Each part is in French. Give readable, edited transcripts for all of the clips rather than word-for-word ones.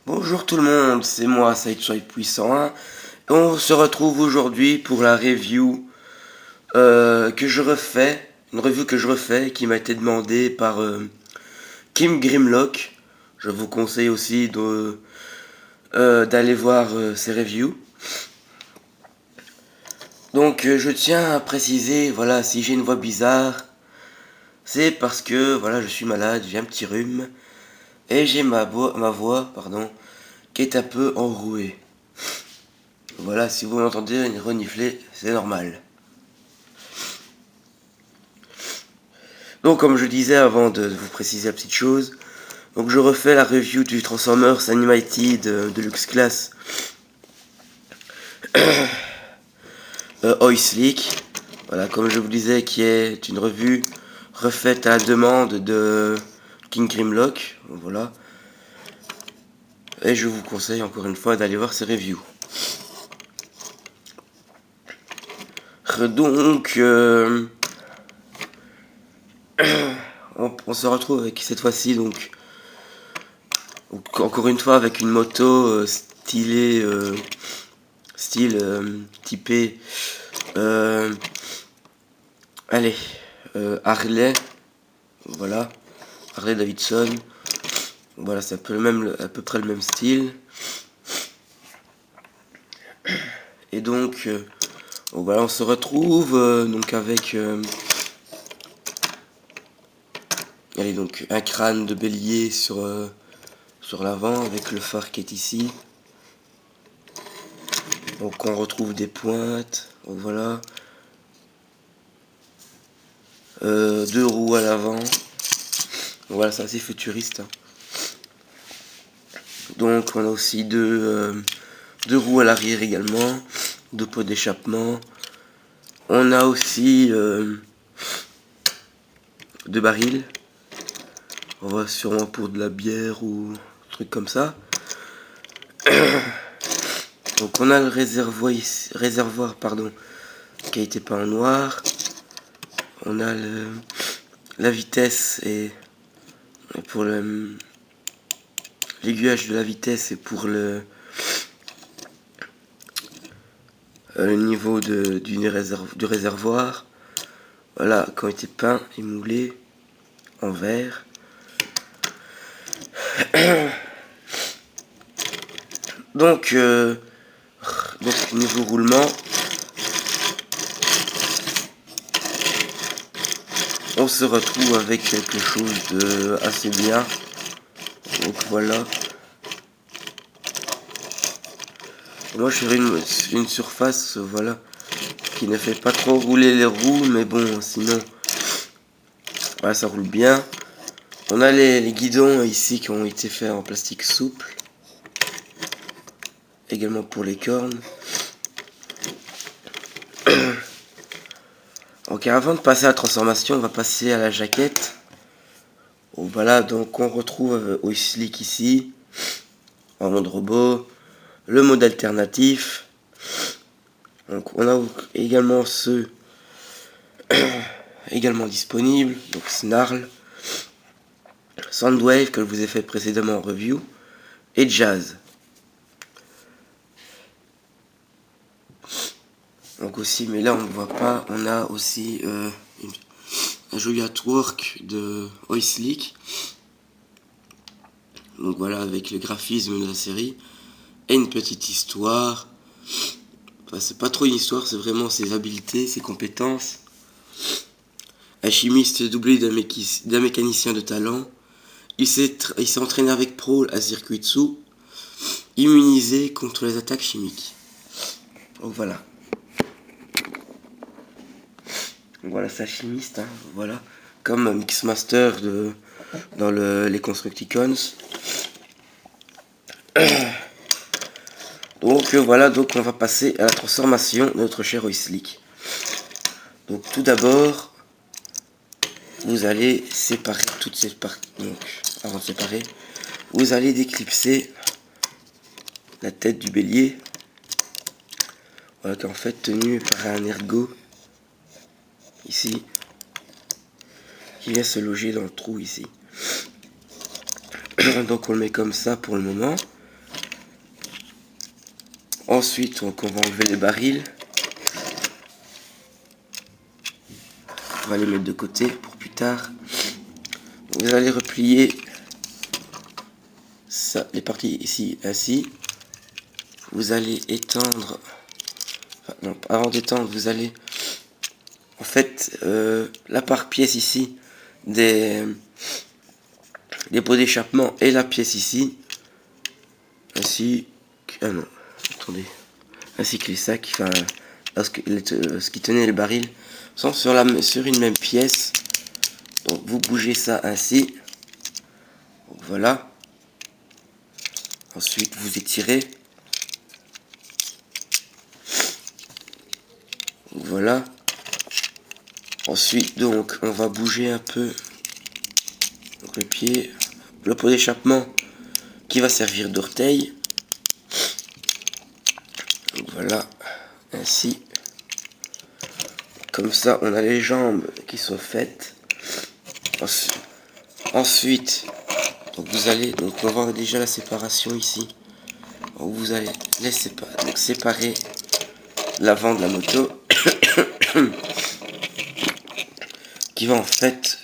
Bonjour tout le monde, c'est moi, Sideswipe Puissant 1. On se retrouve aujourd'hui pour la review que je refais, une review que je refais qui m'a été demandée par Kim Grimlock. Je vous conseille aussi d'aller voir ses reviews. Donc je tiens à préciser, voilà, si j'ai une voix bizarre, c'est parce que voilà, je suis malade, j'ai un petit rhume et j'ai ma voix, qui est un peu enrouée. Voilà, si vous m'entendez renifler, c'est normal. Donc, comme je disais avant de vous préciser la petite chose, donc je refais la review du Transformers Animated Deluxe Class Oisleak. Voilà, comme je vous disais, qui est une revue refaite à la demande de King Grimlock. Voilà. Et je vous conseille encore une fois d'aller voir ces reviews. Donc, on se retrouve avec cette fois-ci donc encore une fois avec une moto stylée, typé, allez, Harley, voilà, Harley Davidson, voilà, c'est à peu près le même style. Et donc, voilà, on se retrouve donc avec, allez, donc un crâne de bélier sur l'avant avec le phare qui est ici. Donc on retrouve des pointes, donc voilà. Deux roues à l'avant. Voilà, c'est assez futuriste. Hein. Donc on a aussi deux roues à l'arrière également, deux pots d'échappement. On a aussi deux barils. On va sûrement pour de la bière ou un truc comme ça. Donc on a le réservoir qui a été peint en noir. On a la vitesse et pour l'aiguillage de la vitesse et pour le niveau du réservoir. Voilà, qui ont été peints et moulés en vert. Donc niveau roulement, on se retrouve avec quelque chose de assez bien. Donc voilà. Moi je ferai une surface, voilà, qui ne fait pas trop rouler les roues, mais bon, sinon, voilà, ça roule bien. On a les guidons ici qui ont été faits en plastique souple. Également pour les cornes. Ok, avant de passer à la transformation, on va passer à la jaquette. Donc voilà, donc on retrouve Oisleak ici, en mode robot, le mode alternatif. Donc on a également ceux également disponibles, donc Snarl, Soundwave que je vous ai fait précédemment en review, et Jazz. Donc aussi, mais là on ne voit pas, on a aussi un joli artwork de Oisleak. Donc voilà, avec le graphisme de la série. Et une petite histoire. Enfin, c'est pas trop une histoire, c'est vraiment ses habiletés, ses compétences. Un chimiste doublé d'un mécanicien de talent. Il s'est entraîné avec Prowl à Circuitsu, immunisé contre les attaques chimiques. Donc voilà. Donc voilà, c'est un chimiste, hein, voilà. Comme Mixmaster dans les Constructicons. Donc voilà, donc on va passer à la transformation de notre cher Oisleak. Donc tout d'abord, vous allez séparer toutes ces parties. Donc avant de séparer, vous allez déclipser la tête du bélier. Voilà, qui est en fait tenu par un ergot ici, qui vient se loger dans le trou ici. Donc on le met comme ça pour le moment. Ensuite, donc, on va enlever les barils. On va les mettre de côté pour plus tard. Vous allez replier ça, les parties ici ainsi. Vous allez étendre. Enfin, non, avant d'étendre, vous allez en fait la part pièce ici des pots d'échappement et la pièce ici ainsi que, ah non, attendez, ainsi que les sacs, enfin ce qui tenait les barils sont sur une même pièce. Donc vous bougez ça ainsi. Donc, voilà. Ensuite vous étirez. Donc, voilà. Ensuite donc on va bouger un peu donc, le pied, le pot d'échappement qui va servir d'orteil. Donc voilà, ainsi. Comme ça on a les jambes qui sont faites. Ensuite donc vous allez, donc on voit déjà la séparation ici. Donc, vous allez séparer l'avant de la moto qui va en fait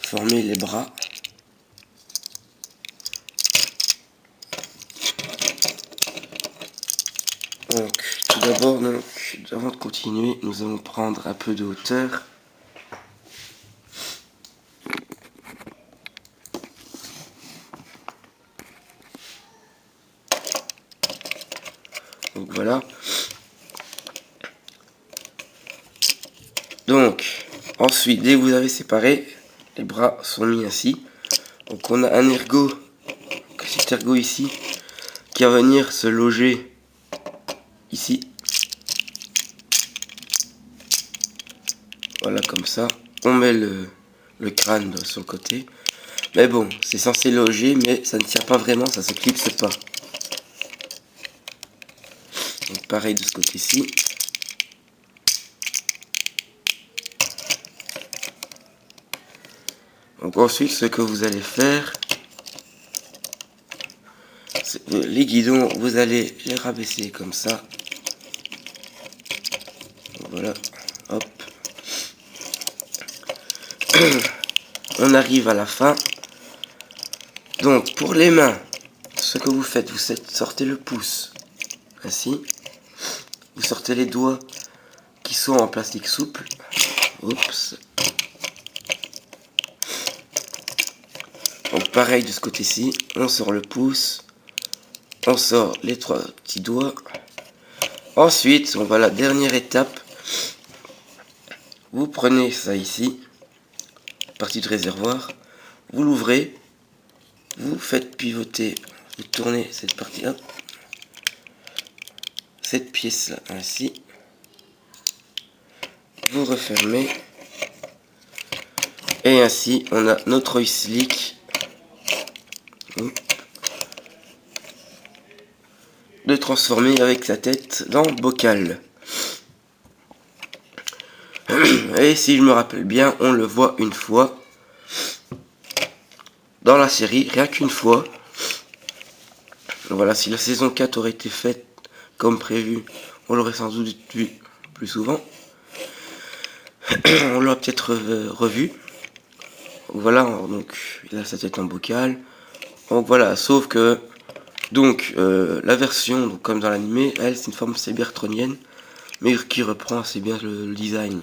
former les bras. Donc tout d'abord, avant de continuer, nous allons prendre un peu de hauteur. Donc voilà. Donc ensuite, dès que vous avez séparé, les bras sont mis ainsi. Donc on a un ergot, cet ergot ici, qui va venir se loger ici. Voilà, comme ça. On met le crâne sur le côté. Mais bon, c'est censé loger, mais ça ne tient pas vraiment, ça se clipse pas. Donc pareil de ce côté-ci. Donc ensuite, ce que vous allez faire, les guidons, vous allez les rabaisser comme ça. Voilà, hop. On arrive à la fin. Donc pour les mains, ce que vous faites, vous sortez le pouce, ainsi. Vous sortez les doigts qui sont en plastique souple. Oups. Donc pareil de ce côté-ci, on sort le pouce, on sort les 3 petits doigts. Ensuite, on va à la dernière étape. Vous prenez ça ici, partie de réservoir, vous l'ouvrez, vous faites pivoter, vous tournez cette partie-là, cette pièce-là ainsi, vous refermez, et ainsi on a notre œil slick de transformer avec sa tête dans bocal. Et si je me rappelle bien, on le voit une fois dans la série, rien qu'une fois. Voilà, si la saison 4 aurait été faite comme prévu, on l'aurait sans doute vu plus souvent. On l'aurait peut-être revu. Voilà, donc il a sa tête en bocal. Donc voilà, sauf que donc la version, donc, comme dans l'animé, elle c'est une forme cybertronienne, mais qui reprend assez bien le design.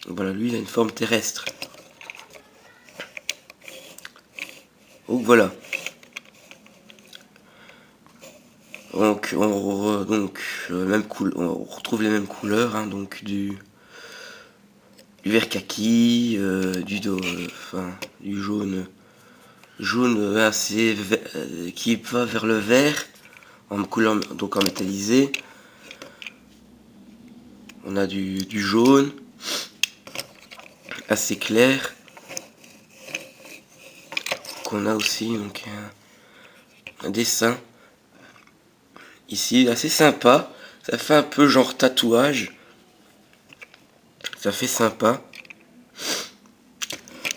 Donc voilà, lui il a une forme terrestre. Donc voilà. Donc on retrouve les mêmes couleurs, hein, donc du vert kaki, du jaune assez qui va vers le vert en couleur, donc en métallisé. On a du jaune assez clair qu'on a aussi, donc un dessin ici assez sympa. Ça fait un peu genre tatouage, ça fait sympa.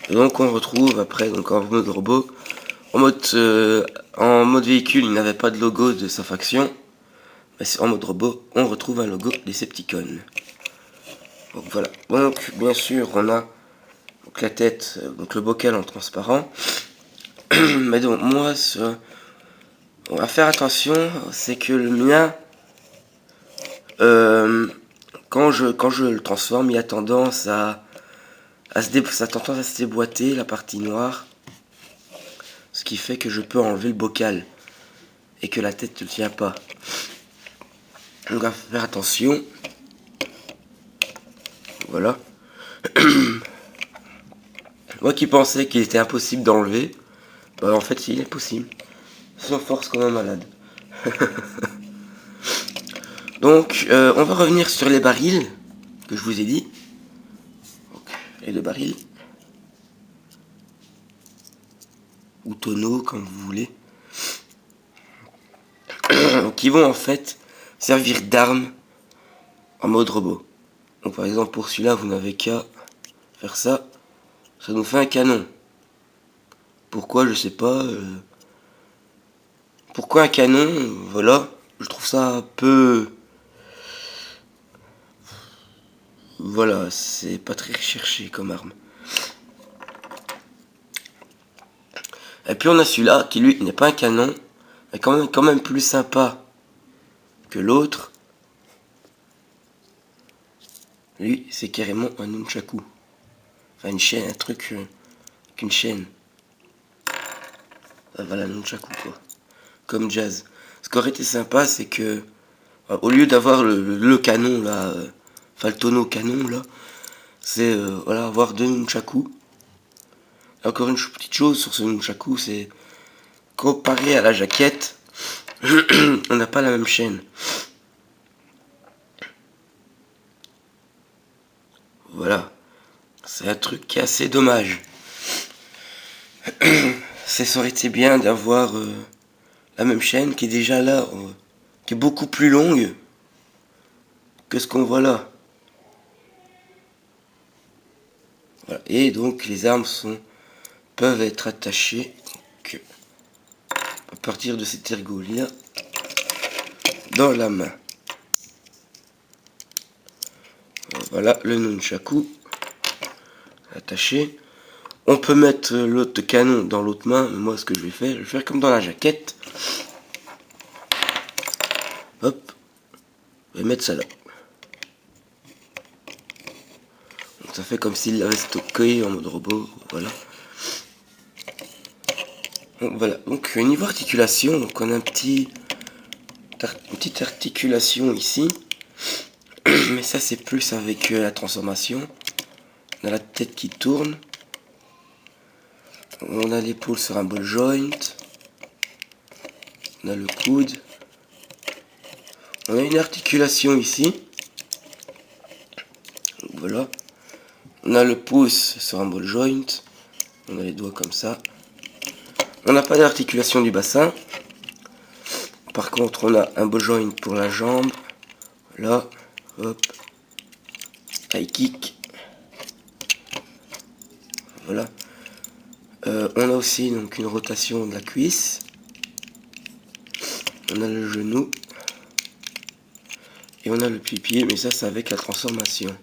Donc on retrouve après, donc en mode robot, en mode véhicule, il n'avait pas de logo de sa faction. en mode robot, on retrouve un logo Decepticon. Donc voilà. Donc bien sûr, on a donc, la tête, donc le bocal en transparent. Mais donc moi, on va faire attention, c'est que le mien, quand je le transforme, il a tendance ça a tendance à se déboîter, la partie noire. Ce qui fait que je peux enlever le bocal et que la tête ne tient pas. Donc on va faire attention. Voilà. Moi qui pensais qu'il était impossible d'enlever, bah en fait il est possible. Sans force comme un malade. Donc on va revenir sur les barils que je vous ai dit. Donc, et le baril. Ou tonneau comme vous voulez. Qui vont en fait servir d'armes en mode robot. Donc par exemple pour celui-là vous n'avez qu'à faire ça. Ça nous fait un canon. Pourquoi je sais pas. Pourquoi un canon? Voilà. Je trouve ça un peu. Voilà, c'est pas très recherché comme arme. Et puis on a celui-là qui lui n'est pas un canon, mais quand même plus sympa que l'autre. Lui, c'est carrément un nunchaku. Enfin une chaîne, un truc qu'une chaîne. Voilà, nunchaku quoi. Comme Jazz. Ce qui aurait été sympa, c'est que au lieu d'avoir le canon là, enfin le tonneau canon là, c'est voilà, avoir deux nunchaku. Et encore une petite chose sur ce nunchaku, c'est comparé à la jaquette, on n'a pas la même chaîne. Voilà. C'est un truc qui est assez dommage. Ça aurait été bien d'avoir la même chaîne qui est déjà là, qui est beaucoup plus longue que ce qu'on voit là. Voilà. Et donc les armes peuvent être attachées donc, à partir de cet ergot là dans la main. Voilà le nunchaku attaché. On peut mettre l'autre canon dans l'autre main, mais moi ce que je vais faire comme dans la jaquette. Hop, je vais mettre ça là. Donc ça fait comme s'il l'avait stocké en mode robot, voilà. Donc voilà, donc niveau articulation, donc on a une petite articulation ici. Mais ça c'est plus avec la transformation. On a la tête qui tourne. On a l'épaule sur un ball joint. On a le coude. On a une articulation ici. Donc voilà. On a le pouce sur un ball joint. On a les doigts comme ça. On n'a pas d'articulation du bassin. Par contre, on a un ball joint pour la jambe. Là. Hop. High kick. Voilà. On a aussi donc une rotation de la cuisse. On a le genou. Et on a le pied, mais ça c'est avec la transformation.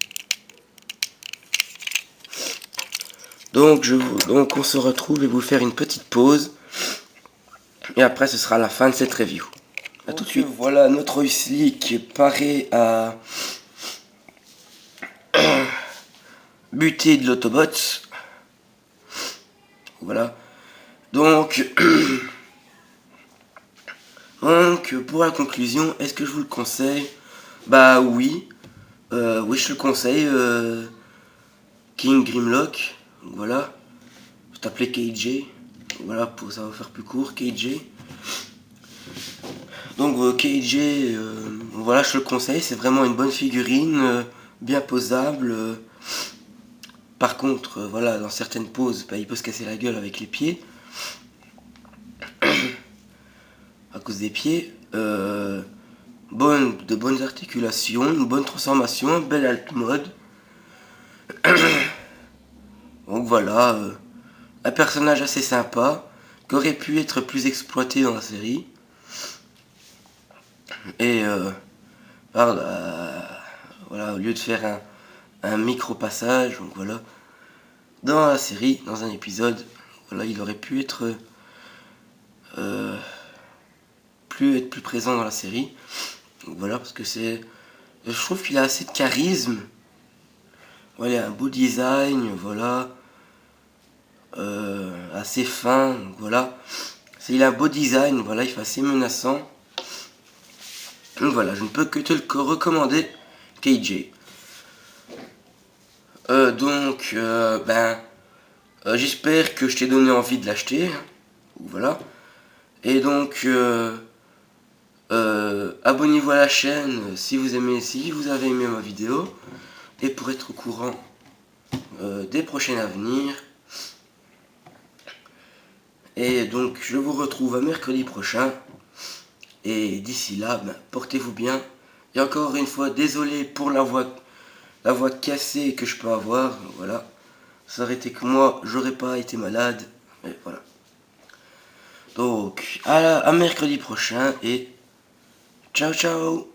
Donc on se retrouve et vous faire une petite pause. Et après ce sera la fin de cette review. A tout de suite. Voilà notre Huisly qui est paré à buter de l'Autobot. Voilà. Donc pour la conclusion, est-ce que je vous le conseille? Bah oui. Oui, je le conseille. King Grimlock. Voilà. Je t'appelais KJ. Voilà, pour ça va faire plus court. KJ. Donc KJ, voilà, je le conseille. C'est vraiment une bonne figurine. Bien posable. Par contre, voilà, dans certaines poses, bah, il peut se casser la gueule avec les pieds. À cause des pieds. De bonnes articulations, une bonne transformation, un bel alt mode. Donc voilà, un personnage assez sympa, qui aurait pu être plus exploité dans la série. Et voilà, au lieu de faire un micro-passage, donc voilà, dans la série, dans un épisode, voilà, il aurait pu être plus présent dans la série. Donc voilà, parce que je trouve qu'il a assez de charisme. Voilà, il a un beau design, voilà, assez fin, donc voilà. Il a un beau design, voilà, il fait assez menaçant. Donc voilà, je ne peux que te le recommander, KJ. J'espère que je t'ai donné envie de l'acheter. Voilà. Et donc, abonnez-vous à la chaîne si vous avez aimé ma vidéo. Et pour être au courant des prochains à venir. Et donc, je vous retrouve à mercredi prochain. Et d'ici là, portez-vous bien. Et encore une fois, désolé pour la voix cassée que je peux avoir. Voilà. Ça aurait été que moi, j'aurais pas été malade. Et voilà. Donc, à mercredi prochain et ciao ciao.